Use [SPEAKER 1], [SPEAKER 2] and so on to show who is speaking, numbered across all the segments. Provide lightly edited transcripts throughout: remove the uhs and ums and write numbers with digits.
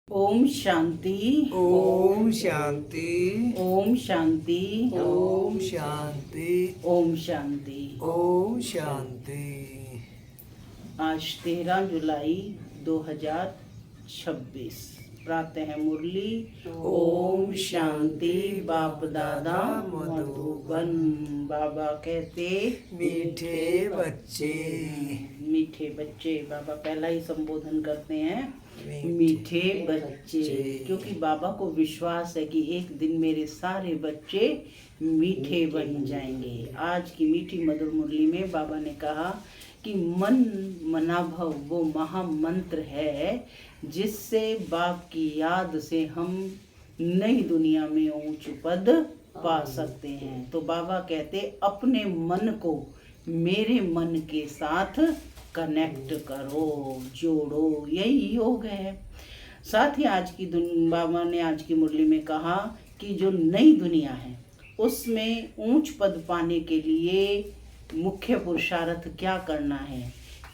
[SPEAKER 1] ओम शांति।
[SPEAKER 2] ओम शांति।
[SPEAKER 1] ओम शांति।
[SPEAKER 2] ओम शांति।
[SPEAKER 1] ओम शांति।
[SPEAKER 2] ओम शांति।
[SPEAKER 1] आज 13 जुलाई 2026 प्रातः मुरली। ओम शांति। बाप दादा मधुबन। बाबा कहते
[SPEAKER 2] मीठे बच्चे।
[SPEAKER 1] मीठे बच्चे। बाबा पहला ही संबोधन करते हैं
[SPEAKER 2] मीठे
[SPEAKER 1] बच्चे, क्योंकि बाबा को विश्वास है कि एक दिन मेरे सारे बच्चे मीठे बन जाएंगे। आज की मीठी मधुर मुरली में बाबा ने कहा कि मन मनाभव वो महामंत्र है जिससे बाप की याद से हम नई दुनिया में ऊंच पद पा सकते हैं। तो बाबा कहते अपने मन को मेरे मन के साथ कनेक्ट करो, जोड़ो, यही योग है। साथ ही आज की बाबा ने आज की मुरली में कहा कि जो नई दुनिया है उसमें ऊंच पद पाने के लिए मुख्य पुरुषार्थ क्या करना है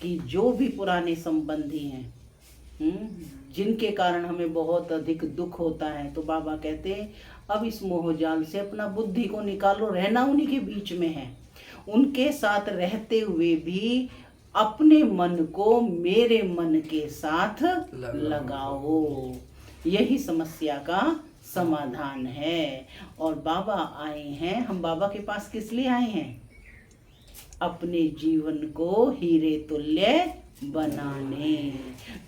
[SPEAKER 1] कि जो भी पुराने संबंधी हैं जिनके कारण हमें बहुत अधिक दुख होता है, तो बाबा कहते हैं अब इस मोहजाल से अपना बुद्धि को निकालो। रहना उन्हीं के बीच में है, उनके साथ रहते हुए भी अपने मन को मेरे मन के साथ लगाओ। यही समस्या का समाधान है। और बाबा आए हैं, हम बाबा के पास किस लिए आए हैं? अपने जीवन को हीरे तुल्य बनाने।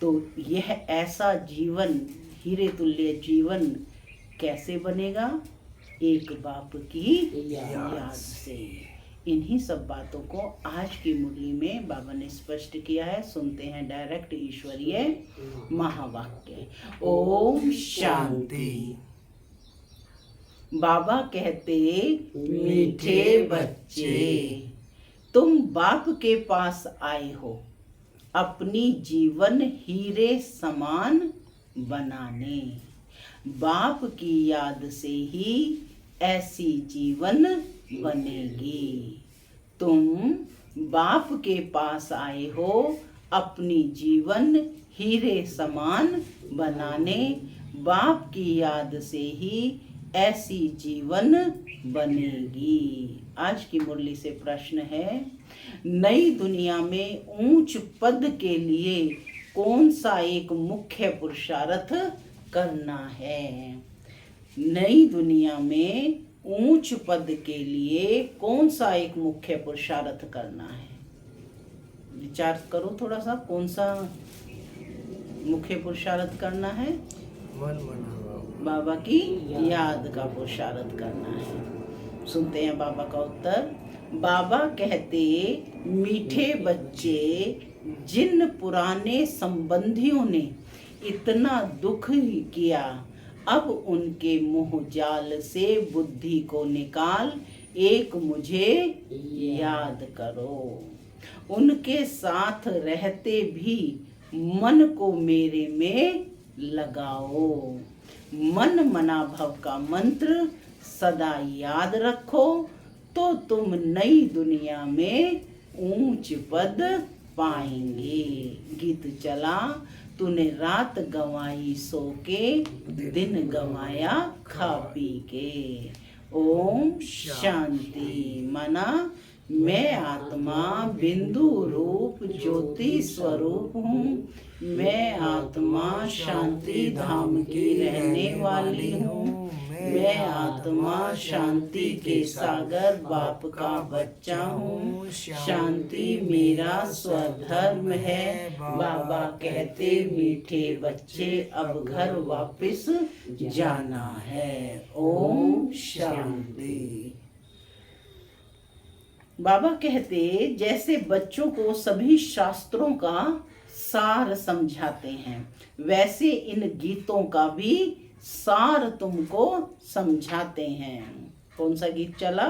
[SPEAKER 1] तो यह ऐसा जीवन, हीरे तुल्य जीवन कैसे बनेगा? एक बाप की याद से। इन्हीं सब बातों को आज की मुरली में बाबा ने स्पष्ट किया है। सुनते हैं डायरेक्ट ईश्वरीय महावाक्य। ओम शांति। बाबा कहते मीठे बच्चे, तुम बाप के पास आए हो अपनी जीवन हीरे समान बनाने। बाप की याद से ही ऐसी जीवन बनेगी। तुम बाप के पास आए हो अपनी जीवन हीरे समान बनाने। बाप की याद से ही ऐसी जीवन बनेगी। आज की मुरली से प्रश्न है, नई दुनिया में ऊंच पद के लिए कौन सा एक मुख्य पुरुषार्थ करना है? नई दुनिया में ऊंच पद के लिए कौन सा एक मुख्य पुरुषार्थ करना है? विचार करो थोड़ा सा, कौन सा मुख्य पुरुषार्थ करना है?
[SPEAKER 2] मन मनाओ।
[SPEAKER 1] बाबा की याद का पुरुषार्थ करना है। सुनते हैं बाबा का उत्तर। बाबा कहते मीठे बच्चे, जिन पुराने संबंधियों ने इतना दुख किया, अब उनके मुंह जाल से बुद्धि को निकाल एक मुझे याद करो। उनके साथ रहते भी मन को मेरे में लगाओ। मन मनाभव का मंत्र सदा याद रखो तो तुम नई दुनिया में ऊंच पद पाएंगे। गीत चला, तूने रात गंवाई सो के, दिन गंवाया खा पी के। ओम शांति। मना मैं आत्मा बिंदु रूप ज्योति स्वरूप हूँ। मैं आत्मा शांति धाम की रहने वाली हूँ। मैं आत्मा शांति के सागर बाप का बच्चा हूँ। शांति मेरा स्वधर्म है। बाबा कहते मीठे बच्चे अब घर वापस जाना है। ओम शांति। बाबा कहते जैसे बच्चों को सभी शास्त्रों का सार समझाते हैं, वैसे इन गीतों का भी सार तुमको समझाते हैं। कौन सा गीत चला?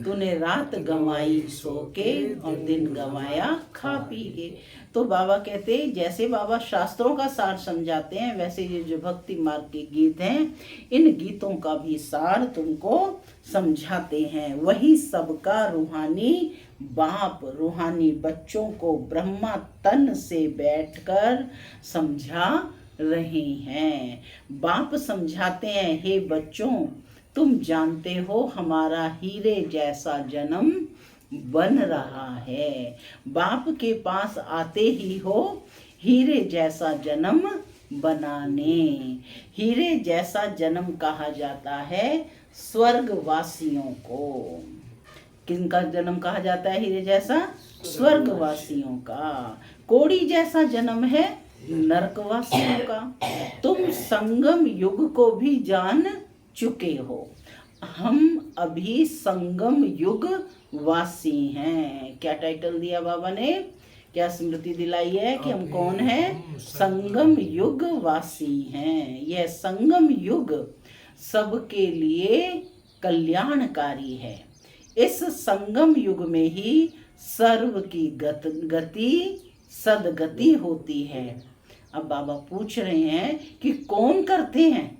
[SPEAKER 1] तूने रात गंवाई सो के और दिन गंवाया खा पी के। तो बाबा कहते जैसे बाबा शास्त्रों का सार समझाते हैं, वैसे ये जो भक्ति मार्ग के गीत हैं, इन गीतों का भी सार तुमको समझाते हैं। वही सबका रूहानी बाप रूहानी बच्चों को ब्रह्मा तन से बैठकर समझा रहे हैं। बाप समझाते हैं, हे बच्चों, तुम जानते हो हमारा हीरे जैसा जन्म बन रहा है। बाप के पास आते ही हो हीरे जैसा जन्म बनाने। हीरे जैसा जन्म कहा जाता है स्वर्गवासियों को। किनका जन्म कहा जाता है हीरे जैसा? स्वर्गवासियों का। कोड़ी जैसा जन्म है नरकवासियों का। तुम संगम युग को भी जान चुके हो। हम अभी संगम युग वासी हैं। क्या टाइटल दिया बाबा ने, क्या स्मृति दिलाई है कि हम कौन हैं? संगम युग वासी हैं। यह संगम युग सबके लिए कल्याणकारी है। इस संगम युग में ही सर्व की गति सदगति होती है। अब बाबा पूछ रहे हैं कि कौन करते हैं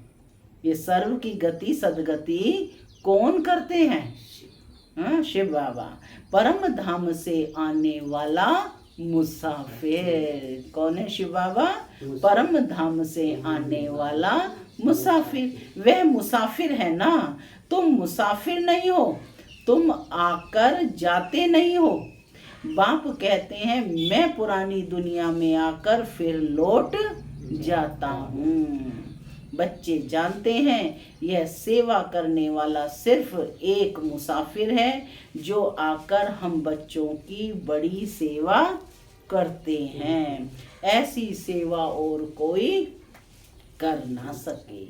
[SPEAKER 1] ये सर्व की गति सदगति? कौन करते हैं? हाँ, शिव बाबा। परम धाम से आने वाला मुसाफिर। कौन है शिव बाबा? परम धाम से आने वाला मुसाफिर। वह मुसाफिर है ना, तुम मुसाफिर नहीं हो, तुम आकर जाते नहीं हो। बाप कहते हैं, मैं पुरानी दुनिया में आकर फिर लौट जाता हूँ। बच्चे जानते हैं यह सेवा करने वाला सिर्फ एक मुसाफिर है जो आकर हम बच्चों की बड़ी सेवा करते हैं। ऐसी सेवा और कोई कर ना सके।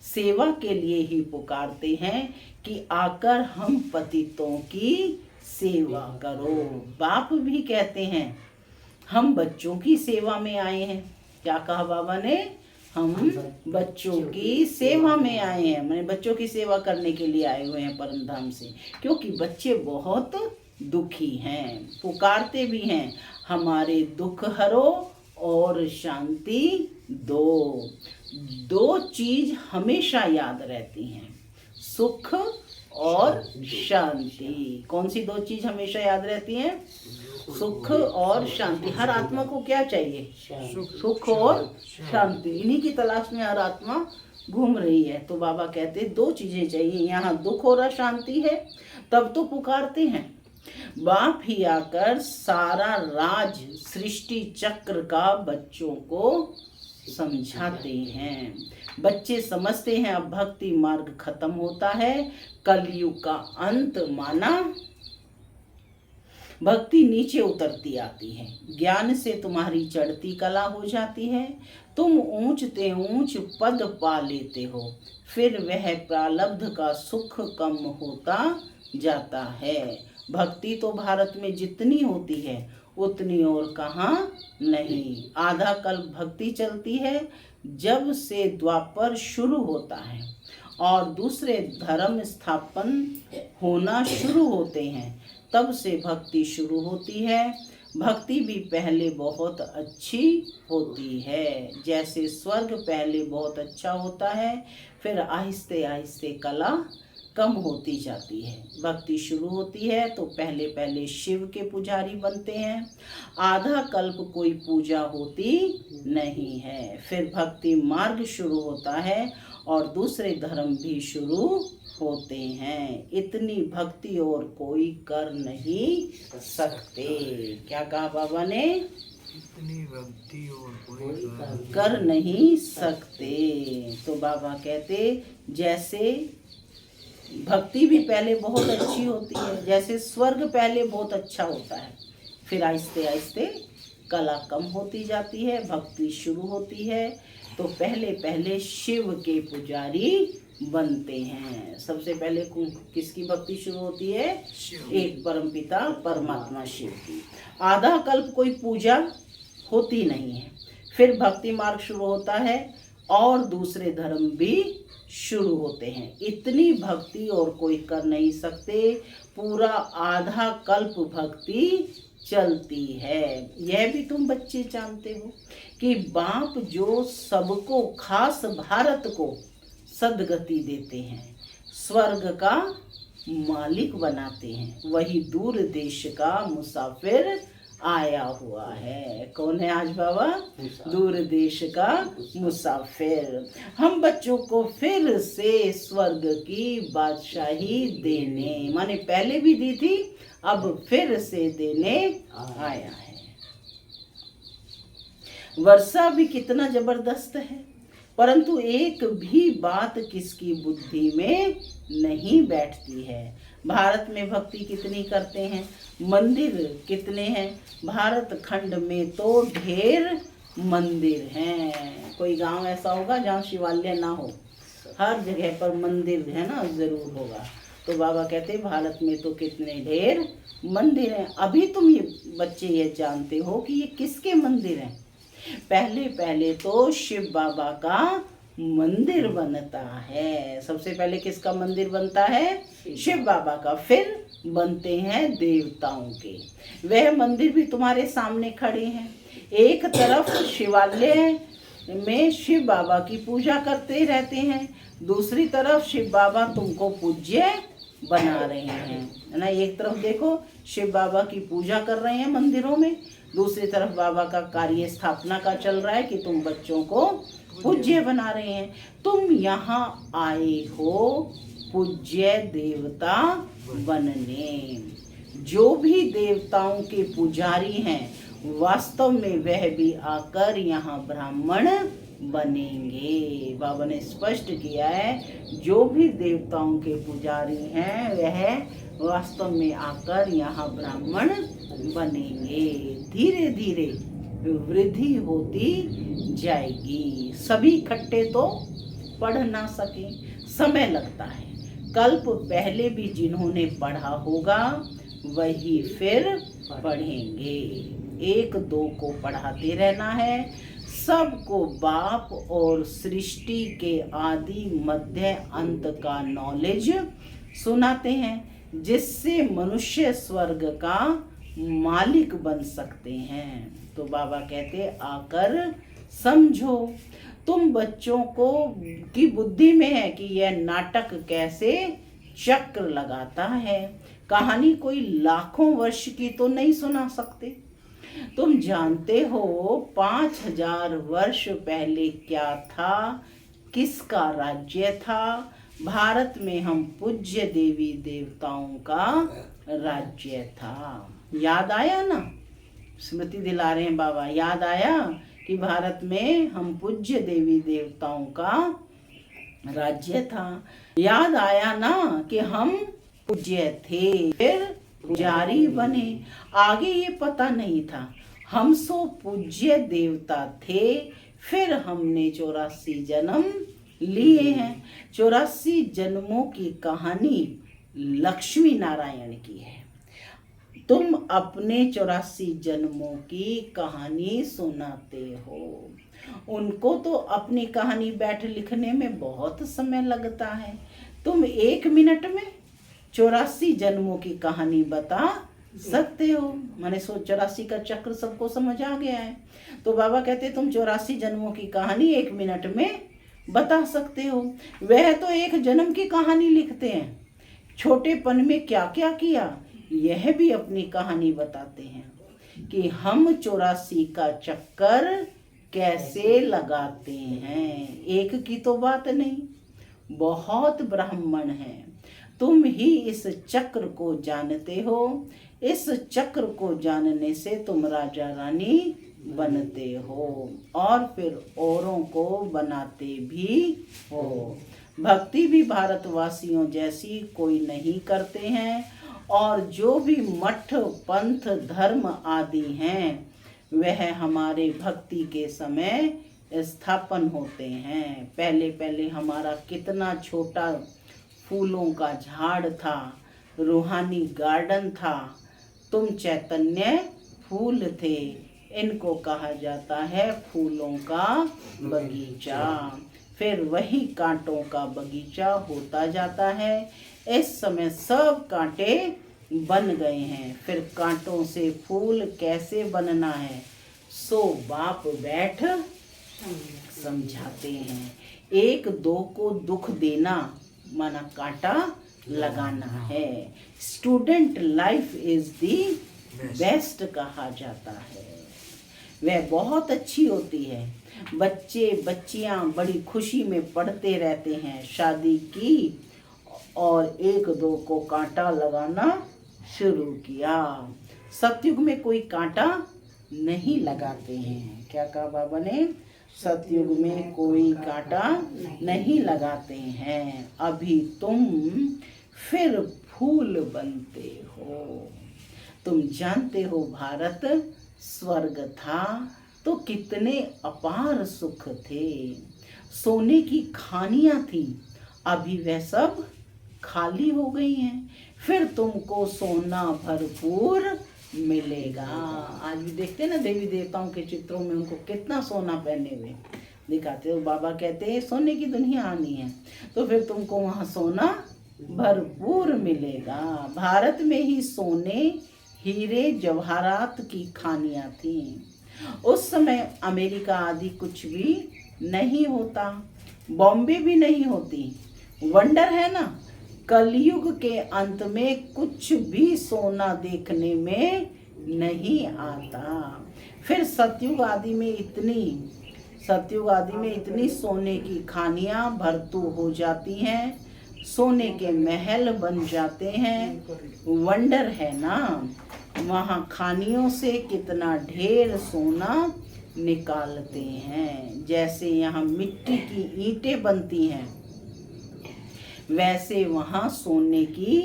[SPEAKER 1] सेवा के लिए ही पुकारते हैं कि आकर हम पतितों की सेवा करो। बाप भी कहते हैं हम बच्चों की सेवा में आए हैं। क्या कहा बाबा ने? हम बच्चों की सेवा में आए हैं, मैंने बच्चों की सेवा करने के लिए आए हुए हैं परम धाम से। क्योंकि बच्चे बहुत दुखी हैं, पुकारते भी हैं, हमारे दुख हरो और शांति दो। दो चीज हमेशा याद रहती हैं, सुख और शांति। कौन सी दो चीज हमेशा याद रहती हैं? सुख और शांति। हर आत्मा को क्या चाहिए? सुख और शांति। इन्हीं की तलाश में हर आत्मा घूम रही है। तो बाबा कहते दो चीजें चाहिए, यहाँ दुख और अशांति है, तब तो पुकारते हैं। बाप ही आकर सारा राज सृष्टि चक्र का बच्चों को समझाते हैं। बच्चे समझते हैं अब भक्ति मार्ग खत्म होता है, कलयुग का अंत माना भक्ति नीचे उतरती आती है। ज्ञान से तुम्हारी चढ़ती कला हो जाती है, तुम ऊंचते ऊंच पद पा लेते हो, फिर वह प्रारब्ध का सुख कम होता जाता है। भक्ति तो भारत में जितनी होती है उतनी और कहाँ नहीं। आधा कल्प भक्ति चलती है, जब से द्वापर शुरू होता है और दूसरे धर्म स्थापन होना शुरू होते हैं, तब से भक्ति शुरू होती है। भक्ति भी पहले बहुत अच्छी होती है, जैसे स्वर्ग पहले बहुत अच्छा होता है, फिर आहिस्ते आहिस्ते कला कम होती जाती है। भक्ति शुरू होती है तो पहले पहले शिव के पुजारी बनते हैं, आधा कल्प कोई पूजा होती नहीं है, फिर भक्ति मार्ग शुरू होता है और दूसरे धर्म भी शुरू होते हैं। इतनी भक्ति और कोई कर नहीं सकते। क्या कहा बाबा ने?
[SPEAKER 2] इतनी भक्ति और कोई
[SPEAKER 1] कर नहीं सकते। तो बाबा कहते जैसे भक्ति भी पहले बहुत अच्छी होती है, जैसे स्वर्ग पहले बहुत अच्छा होता है, फिर आहिस्ते आहिस्ते कला कम होती जाती है, भक्ति शुरू होती है, तो पहले पहले शिव के पुजारी बनते हैं। सबसे पहले किसकी भक्ति शुरू होती है? एक परमपिता परमात्मा शिव की। आधा कल्प कोई पूजा होती नहीं है, फिर भक्ति मार्ग शुरू होता है और दूसरे धर्म भी शुरू होते हैं। इतनी भक्ति और कोई कर नहीं सकते। पूरा आधा कल्प भक्ति चलती है। यह भी तुम बच्चे जानते हो कि बाप जो सबको, खास भारत को सदगति देते हैं, स्वर्ग का मालिक बनाते हैं, वही दूर देश का मुसाफिर आया हुआ है। कौन है आज बाबा? दूर देश का मुसाफिर। हम बच्चों को फिर से स्वर्ग की बादशाही देने, माने पहले भी दी थी, अब फिर से देने आया है। वर्षा भी कितना जबरदस्त है, परंतु एक भी बात किसकी बुद्धि में नहीं बैठती है। भारत में भक्ति कितनी करते हैं, मंदिर कितने हैं। भारत खंड में तो ढेर मंदिर हैं। कोई गांव ऐसा होगा जहाँ शिवालय ना हो, हर जगह पर मंदिर है ना, जरूर होगा। तो बाबा कहते हैं भारत में तो कितने ढेर मंदिर हैं। अभी तुम ये बच्चे ये जानते हो कि ये किसके मंदिर हैं। पहले पहले तो शिव बाबा का मंदिर बनता है। सबसे पहले किसका मंदिर बनता है? शिव बाबा का। फिर बनते हैं देवताओं के। वह मंदिर भी तुम्हारे सामने खड़े हैं। एक तरफ शिवालय में शिव बाबा की पूजा करते रहते हैं, दूसरी तरफ शिव बाबा तुमको पूज्य बना रहे हैं, है ना। एक तरफ देखो शिव बाबा की पूजा कर रहे हैं मंदिरों में, दूसरी तरफ बाबा का कार्य स्थापना का चल रहा है कि तुम बच्चों को पूज्य बना रहे हैं। तुम यहाँ आए हो पूज्य देवता बनने। जो भी देवताओं के पुजारी हैं वास्तव में वह भी आकर यहाँ ब्राह्मण बनेंगे। बाबा ने स्पष्ट किया है, जो भी देवताओं के पुजारी हैं वह वास्तव में आकर यहाँ ब्राह्मण बनेंगे। धीरे धीरे वृद्धि होती जाएगी। सभी इकट्ठे तो पढ़ ना सके, समय लगता है। कल्प पहले भी जिन्होंने पढ़ा होगा वही फिर पढ़ेंगे। एक दो को पढ़ाते रहना है। सबको बाप और सृष्टि के आदि मध्य अंत का नॉलेज सुनाते हैं, जिससे मनुष्य स्वर्ग का मालिक बन सकते हैं। तो बाबा कहते आकर समझो। तुम बच्चों को की बुद्धि में है कि यह नाटक कैसे चक्र लगाता है। कहानी कोई लाखों वर्ष की तो नहीं सुना सकते। तुम जानते हो 5000 वर्ष पहले क्या था, किसका राज्य था। भारत में हम पूज्य देवी देवताओं का राज्य था। याद आया ना, स्मृति दिला रहे हैं बाबा। याद आया कि भारत में हम पूज्य देवी देवताओं का राज्य था। याद आया ना कि हम पूज्य थे, फिर पुजारी बने। आगे ये पता नहीं था। हम सो पूज्य देवता थे, फिर हमने 84 जन्म लिए हैं। 84 जन्मों की कहानी लक्ष्मी नारायण की है। तुम अपने 84 जन्मों की कहानी सुनाते हो। उनको तो अपनी कहानी बैठ लिखने में बहुत समय लगता है। तुम 1 मिनट में 84 जन्मों की कहानी बता सकते हो। मैंने 84 का चक्र सबको समझ आ गया है। तो बाबा कहते तुम 84 जन्मों की कहानी 1 मिनट में बता सकते हो। वह तो एक जन्म की कहानी लिखते हैं। छोटेपन में क्या क्या किया यह भी अपनी कहानी बताते हैं कि हम 84 का चक्कर कैसे लगाते हैं। एक की तो बात नहीं, बहुत ब्राह्मण हैं। तुम ही इस चक्र को जानते हो। इस चक्र को जानने से तुम राजा रानी बनते हो और फिर औरों को बनाते भी हो। भक्ति भी भारतवासियों जैसी कोई नहीं करते हैं, और जो भी मठ पंथ धर्म आदि हैं वह हमारे भक्ति के समय स्थापन होते हैं। पहले पहले हमारा कितना छोटा फूलों का झाड़ था, रूहानी गार्डन था। तुम चैतन्य फूल थे। इनको कहा जाता है फूलों का बगीचा। फिर वही कांटों का बगीचा होता जाता है। इस समय सब कांटे बन गए हैं। फिर कांटों से फूल कैसे बनना है सो बाप बैठ समझाते हैं। एक दो को दुख देना माना कांटा लगाना है। Student life is the best कहा जाता है। वह बहुत अच्छी होती है। बच्चे बच्चियां बड़ी खुशी में पढ़ते रहते हैं। शादी की और एक दो को कांटा लगाना शुरू किया। सतयुग में कोई कांटा नहीं लगाते हैं। क्या कहा बाबा ने? सतयुग में कोई कांटा नहीं लगाते हैं। अभी तुम फिर फूल बनते हो। तुम जानते हो भारत स्वर्ग था तो कितने अपार सुख थे। सोने की खानियां थी, अभी वह सब खाली हो गई हैं। फिर तुमको सोना भरपूर मिलेगा। आज भी देखते हैं ना देवी देवताओं के चित्रों में उनको कितना सोना पहने हुए दिखाते हो। बाबा कहते हैं सोने की दुनिया आनी है तो फिर तुमको वहाँ सोना भरपूर मिलेगा। भारत में ही सोने हीरे जवाहरात की खानियां थी। उस समय अमेरिका आदि कुछ भी नहीं होता, बॉम्बे भी नहीं होती। वंडर है ना, कलयुग के अंत में कुछ भी सोना देखने में नहीं आता। फिर सतयुग आदि में इतनी सोने की खानियां भरतू हो जाती हैं, सोने के महल बन जाते हैं। वंडर है ना, वहाँ खानियों से कितना ढेर सोना निकालते हैं। जैसे यहाँ मिट्टी की ईंटें बनती हैं वैसे वहाँ सोने की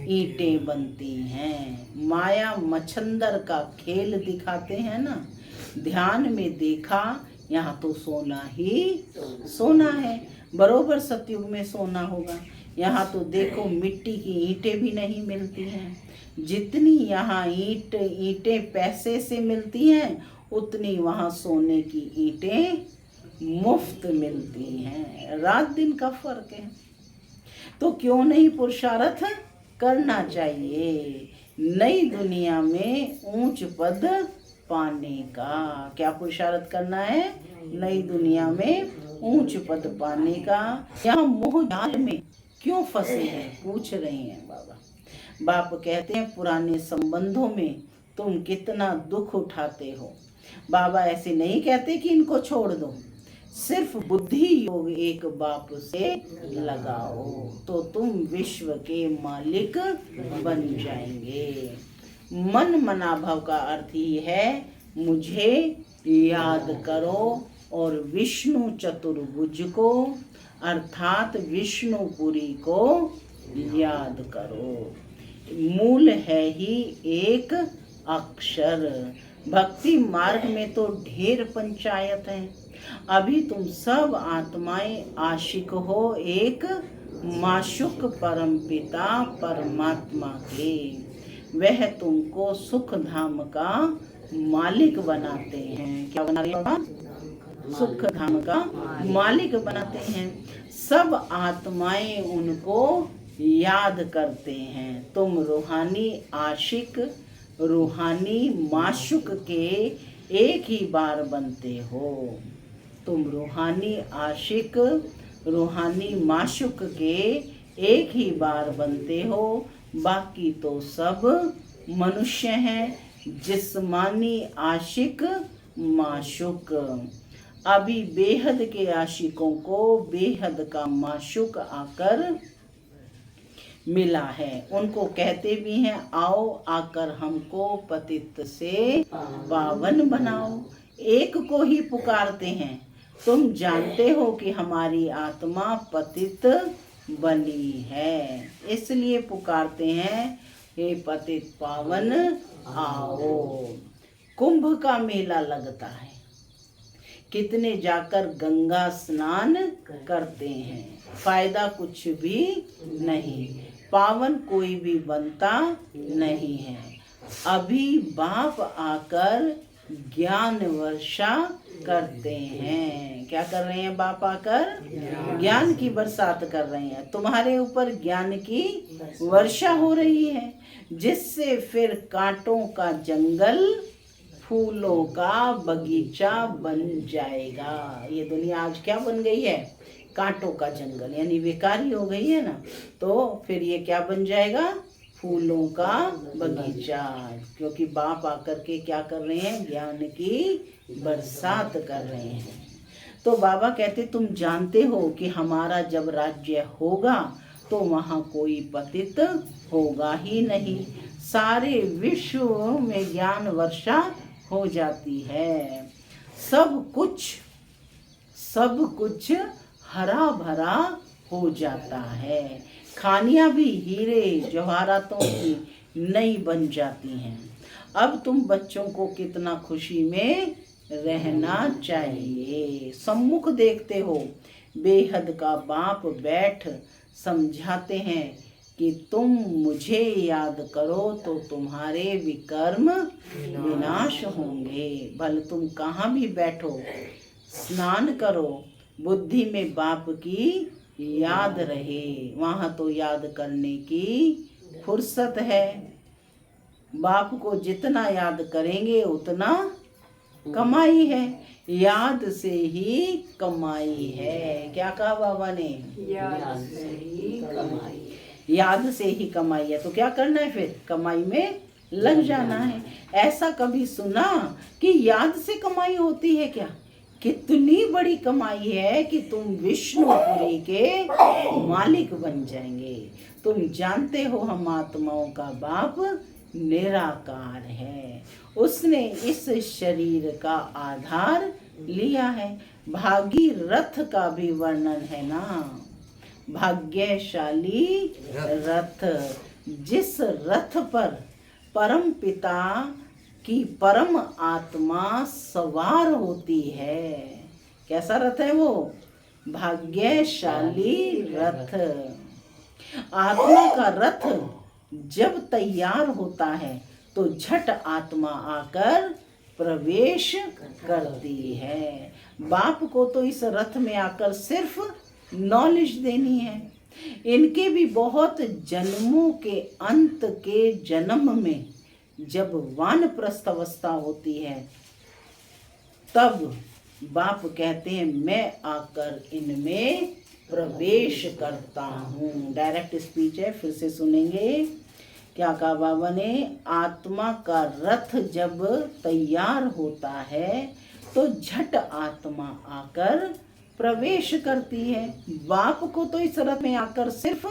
[SPEAKER 1] ईंटें बनती हैं। माया मच्छंदर का खेल दिखाते हैं ना, ध्यान में देखा यहाँ तो सोना ही सोना है। बरोबर सतयुग में सोना होगा। यहाँ तो देखो मिट्टी की ईंटें भी नहीं मिलती हैं। जितनी यहाँ ईंटें पैसे से मिलती हैं उतनी वहाँ सोने की ईंटें मुफ्त मिलती हैं। रात दिन का फर्क है। तो क्यों नहीं पुरुषार्थ करना चाहिए नई दुनिया में ऊंच पद पाने का। क्या पुरुषार्थ करना है? नई दुनिया में ऊंच पद पाने का। यहाँ मोह जाल में क्यों फंसे हैं पूछ रहे हैं बाबा। बाप कहते हैं पुराने संबंधों में तुम कितना दुख उठाते हो। बाबा ऐसे नहीं कहते कि इनको छोड़ दो, सिर्फ बुद्धि योग एक बाप से लगाओ तो तुम विश्व के मालिक बन जाएंगे। मन मनाभव का अर्थ ही है मुझे याद करो और विष्णु चतुर्भुज को अर्थात विष्णुपुरी को याद करो। मूल है ही एक अक्षर। भक्ति मार्ग में तो ढेर पंचायत है। अभी तुम सब आत्माएं आशिक हो एक माशुक परमपिता परमात्मा के। वह तुमको सुख धाम का मालिक बनाते हैं। क्या बना रहे हो? सुख धाम का मालिक बनाते हैं। सब आत्माएं उनको याद करते हैं। तुम रूहानी आशिक रूहानी माशुक के एक ही बार बनते हो। तुम रूहानी आशिक रूहानी माशुक के एक ही बार बनते हो। बाकी तो सब मनुष्य हैं जिस्मानी आशिक माशुक। अभी बेहद के आशिकों को बेहद का माशुक आकर मिला है। उनको कहते भी हैं आओ आकर हमको पतित से पावन बनाओ। एक को ही पुकारते हैं। तुम जानते हो कि हमारी आत्मा पतित बनी है, इसलिए पुकारते हैं हे पतित पावन आओ। कुंभ का मेला लगता है, कितने जाकर गंगा स्नान करते हैं, फायदा कुछ भी नहीं, पावन कोई भी बनता नहीं है। अभी बाप आकर ज्ञान वर्षा करते हैं। क्या कर रहे हैं बाप आकर? ज्ञान की बरसात कर रहे हैं। तुम्हारे ऊपर ज्ञान की वर्षा हो रही है, जिससे फिर कांटों का जंगल फूलों का बगीचा बन जाएगा। ये दुनिया आज क्या बन गई है? कांटों का जंगल, यानी बेकारी हो गई है ना। तो फिर ये क्या बन जाएगा? फूलों का बगीचा, क्योंकि बाप आकर के क्या कर रहे हैं, ज्ञान की बरसात कर रहे हैं। तो बाबा कहते तुम जानते हो कि हमारा जब राज्य होगा तो वहाँ कोई पतित होगा ही नहीं, सारे विश्व में ज्ञान वर्षा हो जाती है, सब कुछ हरा भरा हो जाता है, खानियां भी हीरे जवाहरातों की नई बन जाती हैं। अब तुम बच्चों को कितना खुशी में रहना चाहिए। सम्मुख देखते हो बेहद का बाप बैठ समझाते हैं कि तुम मुझे याद करो तो तुम्हारे विकर्म विनाश होंगे। भले तुम कहाँ भी बैठो, स्नान करो, बुद्धि में बाप की याद रहे, वहाँ तो याद करने की फुर्सत है। बाप को जितना याद करेंगे उतना कमाई है, याद से ही कमाई है। क्या कहा बाबा ने?
[SPEAKER 3] याद से ही कमाई।
[SPEAKER 1] याद से ही कमाई है, तो क्या करना है फिर? कमाई में लग जाना है। ऐसा कभी सुना कि याद से कमाई होती है क्या? कितनी बड़ी कमाई है कि तुम विष्णुपुरी के मालिक बन जाएंगे। तुम जानते हो हम आत्माओं का बाप निराकार है, उसने इस शरीर का आधार लिया है। भागीरथ का भी वर्णन है ना, भाग्यशाली रथ, जिस रथ पर परम पिता की परम आत्मा सवार होती है। कैसा रथ है वो? भाग्यशाली रथ। आत्मा का रथ जब तैयार होता है तो झट आत्मा आकर प्रवेश करती है। बाप को तो इस रथ में आकर सिर्फ नॉलेज देनी है। इनके भी बहुत जन्मों के अंत के जन्म में जब वानप्रस्थ अवस्था होती है तब बाप कहते हैं मैं आकर इनमें प्रवेश करता हूँ। डायरेक्ट स्पीच है, फिर से सुनेंगे। क्या कहा बाबा ने? आत्मा का रथ जब तैयार होता है तो झट आत्मा आकर प्रवेश करती है। बाप को तो इस रथ में आकर सिर्फ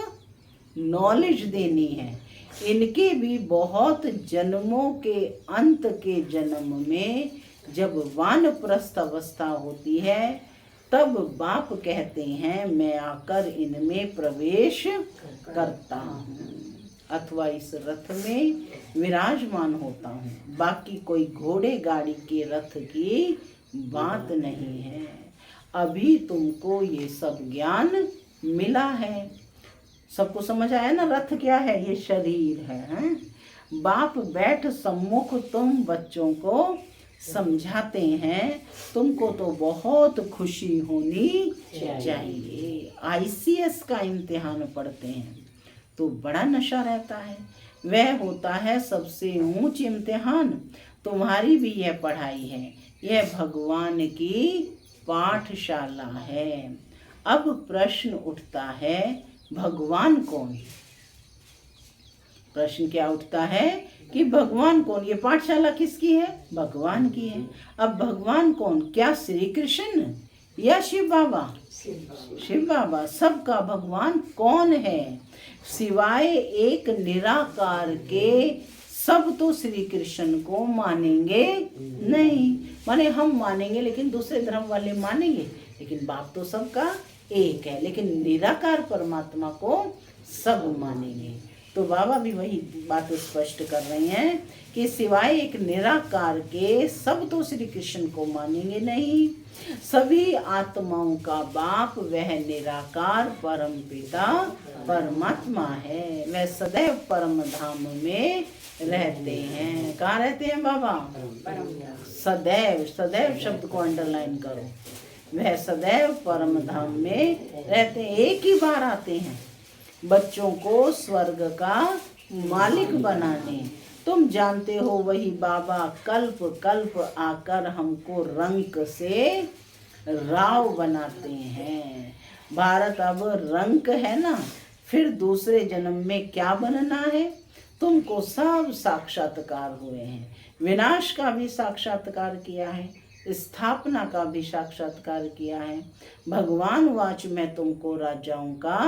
[SPEAKER 1] नॉलेज देनी है। इनके भी बहुत जन्मों के अंत के जन्म में जब वानप्रस्थ अवस्था होती है तब बाप कहते हैं मैं आकर इनमें प्रवेश करता हूँ, अथवा इस रथ में विराजमान होता हूँ। बाकी कोई घोड़े गाड़ी के रथ की बात नहीं है। अभी तुमको ये सब ज्ञान मिला है, सबको समझ आया ना? रथ क्या है? ये शरीर है, हैं? बाप बैठ सम्मुख तुम बच्चों को समझाते हैं। तुमको तो बहुत खुशी होनी चाहिए। ICS का इम्तिहान पढ़ते हैं तो बड़ा नशा रहता है, वह होता है सबसे ऊंच इम्तिहान। तुम्हारी भी यह पढ़ाई है, यह भगवान की पाठशाला है। अब प्रश्न उठता है भगवान कौन? प्रश्न क्या उठता है कि भगवान कौन? ये पाठशाला किसकी है? भगवान की है। अब भगवान कौन? क्या श्री कृष्ण या शिव बाबा? शिव बाबा। सबका भगवान कौन है? सिवाय एक निराकार के सब तो श्री कृष्ण को मानेंगे नहीं। माने हम मानेंगे लेकिन दूसरे धर्म वाले मानेंगे, लेकिन बाप तो सबका एक है, लेकिन निराकार परमात्मा को सब मानेंगे। तो बाबा भी वही बात स्पष्ट कर रहे हैं कि सिवाय एक निराकार के सब तो श्री कृष्ण को मानेंगे नहीं। सभी आत्माओं का बाप वह निराकार परम पिता परमात्मा है। वह सदैव परम धाम में रहते हैं। कहाँ रहते हैं बाबा? सदैव। सदैव शब्द को अंडरलाइन करो। वह सदैव परम धाम में रहते हैं। एक ही बार आते हैं बच्चों को स्वर्ग का मालिक बनाने। तुम जानते हो वही बाबा कल्प कल्प आकर हमको रंक से राव बनाते हैं। भारत अब रंक है ना, फिर दूसरे जन्म में क्या बनना है? तुमको सब साक्षात्कार हुए हैं। विनाश का भी साक्षात्कार किया है, स्थापना का भी साक्षात्कार किया है। भगवान वाच मैं तुमको राजाओं का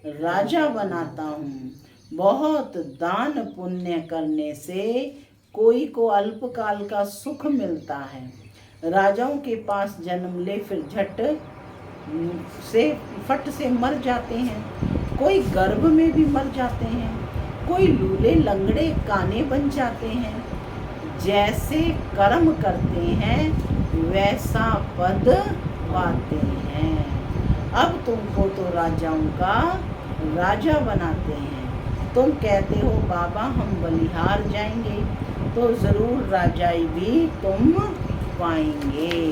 [SPEAKER 1] राजा बनाता हूँ। बहुत दान पुण्य करने से कोई को अल्पकाल का सुख मिलता है। राजाओं के पास जन्म ले फिर झट से फट से मर जाते हैं। कोई गर्भ में भी मर जाते हैं, कोई लूले लंगड़े काने बन जाते हैं। जैसे कर्म करते हैं वैसा पद पाते हैं। अब तुमको तो राजाओं का राजा बनाते हैं। तुम कहते हो बाबा हम बलिहार जाएंगे, तो जरूर राजाई भी तुम पाएंगे।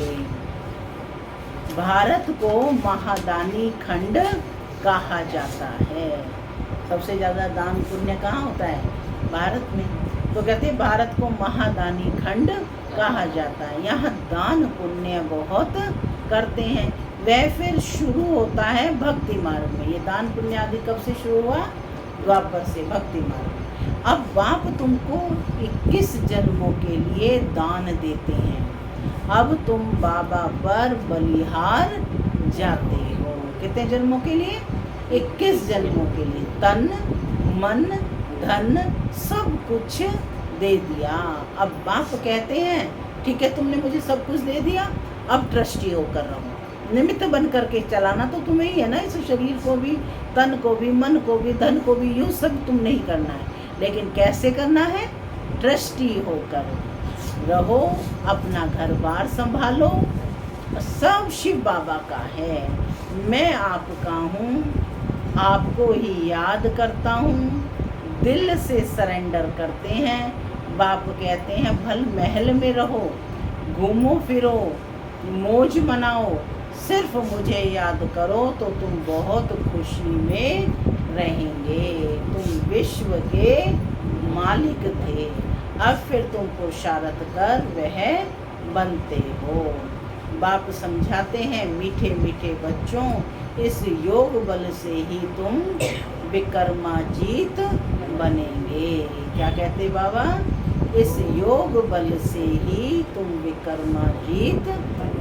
[SPEAKER 1] भारत को महादानी खंड कहा जाता है। सबसे ज्यादा दान पुण्य कहाँ होता है? भारत में। तो कहते हैं भारत को महादानी खंड कहा जाता है। यहाँ दान पुण्य बहुत करते हैं। वह फिर शुरू होता है भक्ति मार्ग में। ये दान पुण्य आदि कब से शुरू हुआ? द्वापर से, भक्ति मार्ग में। अब बाप तुमको 21 जन्मों के लिए दान देते हैं। अब तुम बाबा पर बलिहार जाते हो। कितने जन्मों के लिए? 21 जन्मों के लिए। तन मन धन सब कुछ दे दिया। अब बाप कहते हैं ठीक है तुमने मुझे सब कुछ दे दिया, अब ट्रस्टी होकर रहो। निमित्त बन करके चलाना तो तुम्हें ही है ना, इस शरीर को भी, तन को भी, मन को भी, धन को भी, यूँ सब तुम नहीं करना है। लेकिन कैसे करना है? ट्रस्टी होकर रहो, अपना घर बार संभालो। सब शिव बाबा का है, मैं आपका हूँ, आपको ही याद करता हूँ। दिल से सरेंडर करते हैं। बाप कहते हैं भल महल में रहो, घूमो फिरो, मौज मनाओ, सिर्फ मुझे याद करो तो तुम बहुत खुशी में रहेंगे। तुम विश्व के मालिक थे, अब फिर तुम पुरुषार्थ कर वह बनते हो। बाप समझाते हैं मीठे मीठे बच्चों, इस योग बल से ही तुम विक्रमाजीत बनेंगे। क्या कहते बाबा? इस योग बल से ही तुम विक्रमाजीत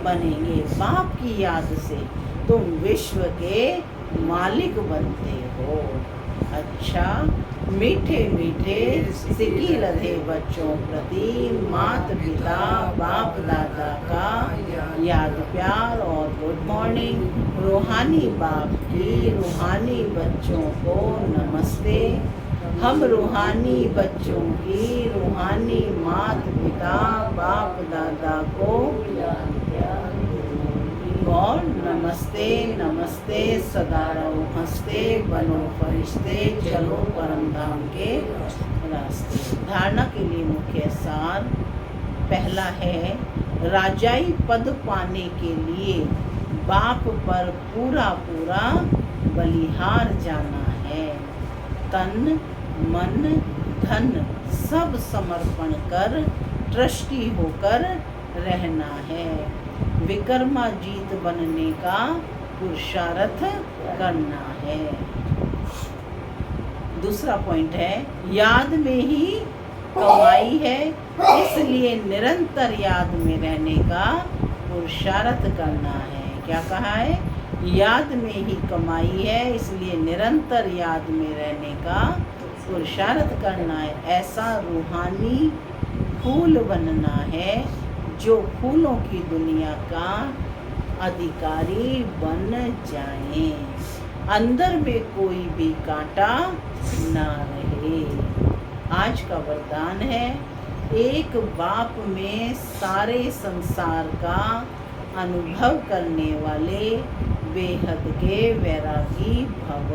[SPEAKER 1] बनेंगे। बाप की याद से तुम विश्व के मालिक बनते हो। अच्छा, मीठे मीठे सिकी लधे बच्चों प्रति माता पिता बाप दादा का याद प्यार और गुड मॉर्निंग। रूहानी बाप की रूहानी बच्चों को नमस्ते। हम रूहानी बच्चों की रूहानी माता पिता बाप दादा को और नमस्ते नमस्ते। सदा रहो हंसते, बनो फरिश्ते, चलो परम धाम के रास्ते। धारणा के लिए मुख्य सार पहला है, राजाई पद पाने के लिए बाप पर पूरा पूरा बलिहार जाना है। तन मन धन सब समर्पण कर ट्रस्टी होकर रहना है। विक्रमाजीत बनने का पुरुषार्थ करना है। दूसरा पॉइंट है, याद में ही कमाई है, इसलिए निरंतर याद में रहने का पुरुषार्थ करना है। क्या कहा है? याद में ही कमाई है, इसलिए निरंतर याद में रहने का पुरुषार्थ करना है। ऐसा रूहानी फूल बनना है जो फूलों की दुनिया का अधिकारी बन जाए, अंदर में कोई भी कांटा ना रहे। आज का वरदान है, एक बाप में सारे संसार का अनुभव करने वाले बेहद के वैरागी भव।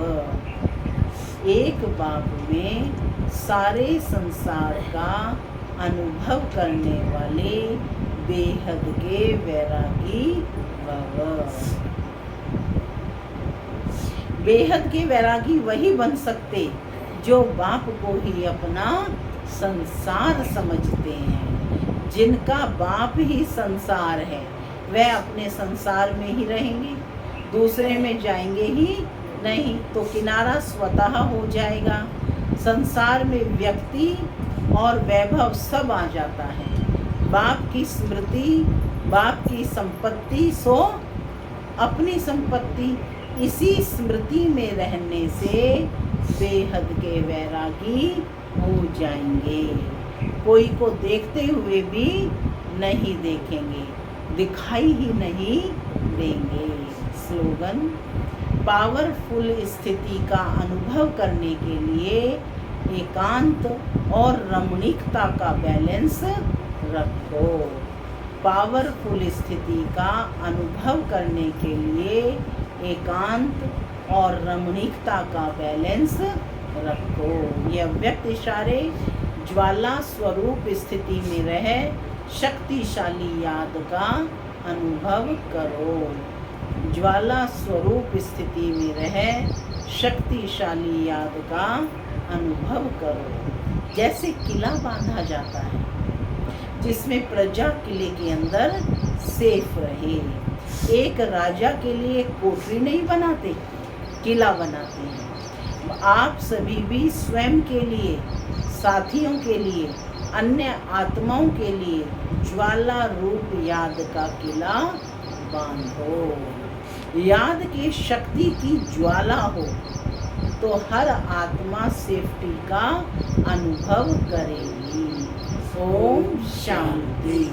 [SPEAKER 1] एक बाप में सारे संसार का अनुभव करने वाले बेहद के वैरागी भव। बेहद के वैरागी वही बन सकते जो बाप को ही अपना संसार समझते हैं। जिनका बाप ही संसार है वह अपने संसार में ही रहेंगे, दूसरे में जाएंगे ही नहीं, तो किनारा स्वतः हो जाएगा। संसार में व्यक्ति और वैभव सब आ जाता है। बाप की स्मृति, बाप की संपत्ति सो अपनी संपत्ति। इसी स्मृति में रहने से बेहद के वैरागी हो जाएंगे। कोई को देखते हुए भी नहीं देखेंगे, दिखाई ही नहीं देंगे। स्लोगन: पावरफुल स्थिति का अनुभव करने के लिए एकांत और रमणीकता का बैलेंस रखो। पावरफुल स्थिति का अनुभव करने के लिए एकांत और रमणीकता का बैलेंस रखो। यह व्यक्त इशारे ज्वाला स्वरूप स्थिति में रह शक्तिशाली याद का अनुभव करो। ज्वाला स्वरूप स्थिति में रह शक्तिशाली याद का अनुभव करो। जैसे किला बांधा जाता है जिसमें प्रजा किले के अंदर सेफ रहे। एक राजा के लिए कोठरी नहीं बनाते, किला बनाते हैं। आप सभी भी स्वयं के लिए, साथियों के लिए, अन्य आत्माओं के लिए ज्वाला रूप याद का किला बांधो। याद की शक्ति की ज्वाला हो तो हर आत्मा सेफ्टी का अनुभव करेगी। ओम शांति।